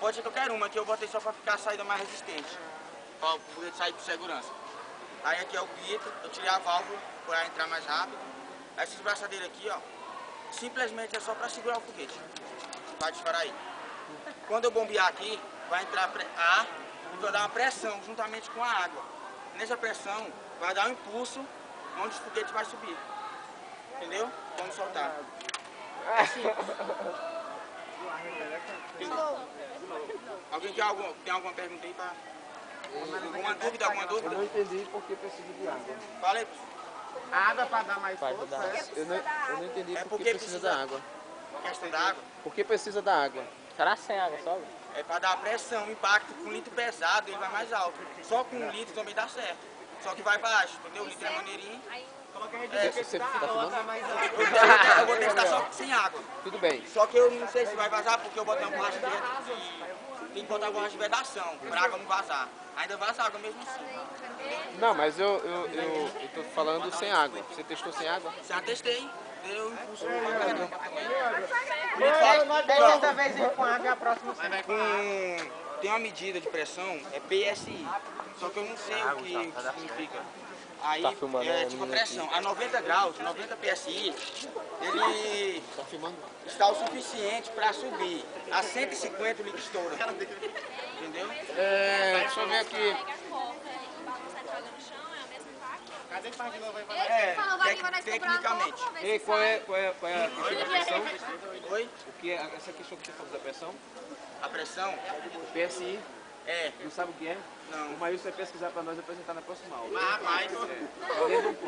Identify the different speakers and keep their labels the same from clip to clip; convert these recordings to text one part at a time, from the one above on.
Speaker 1: pode ser qualquer uma, que eu botei só pra ficar a saída mais resistente. Pra o foguete sair com segurança. Aí aqui é o pito, eu tirei a válvula para entrar mais rápido. Aí esses braçadeiros aqui, ó, simplesmente é só pra segurar o foguete. Vai disparar aí. Quando eu bombear aqui, vai entrar ar e vai dar uma pressão juntamente com a água. Nessa pressão, vai dar um impulso onde o foguete vai subir. Entendeu? Vamos soltar. É simples. Alguém tem alguma pergunta aí pra... Alguma dúvida?
Speaker 2: Eu não entendi por que precisa de água.
Speaker 1: Fala aí.
Speaker 3: A água para dar mais força,
Speaker 2: Eu não entendi por que precisa da água.
Speaker 1: Questão da água?
Speaker 2: Por que precisa da água?
Speaker 4: Será sem água só?
Speaker 1: É para dar pressão, impacto. Com litro pesado ele vai mais alto. Só com um litro também dá certo. Só que vai baixo, entendeu? O litro é maneirinho.
Speaker 2: Você tá filmando?
Speaker 1: Eu vou testar só sem água.
Speaker 2: Tudo bem.
Speaker 1: Só que eu não sei se vai vazar porque eu botei uma borracha de... Tem que botar borracha de vedação, pra água não vazar. Ainda vaza água mesmo assim.
Speaker 2: Não, mas eu tô falando sem água. Você testou sem água?
Speaker 1: Já testei. Deu impulso
Speaker 3: dessa vez ir com água e a próxima sem.
Speaker 1: Tem uma medida de pressão, é PSI. Só que eu não sei o que significa. Aí é tipo a pressão. A 90 graus, 90 PSI, ele está o suficiente para subir. A 150 o líquido estoura. Entendeu?
Speaker 2: Deixa eu ver aqui.
Speaker 3: Cadê que faz de novo aí?
Speaker 1: Tecnicamente.
Speaker 2: E qual é a questão da pressão?
Speaker 1: Oi?
Speaker 2: O que é essa questão que você falou da pressão?
Speaker 1: A pressão?
Speaker 2: PSI.
Speaker 1: É.
Speaker 2: Não sabe o que é?
Speaker 1: Não.
Speaker 2: O Maílson vai pesquisar para nós e apresentar na próxima aula.
Speaker 1: Mas...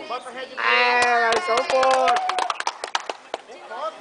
Speaker 3: Bota a rede.
Speaker 2: Só um pouco.
Speaker 3: Tem foto?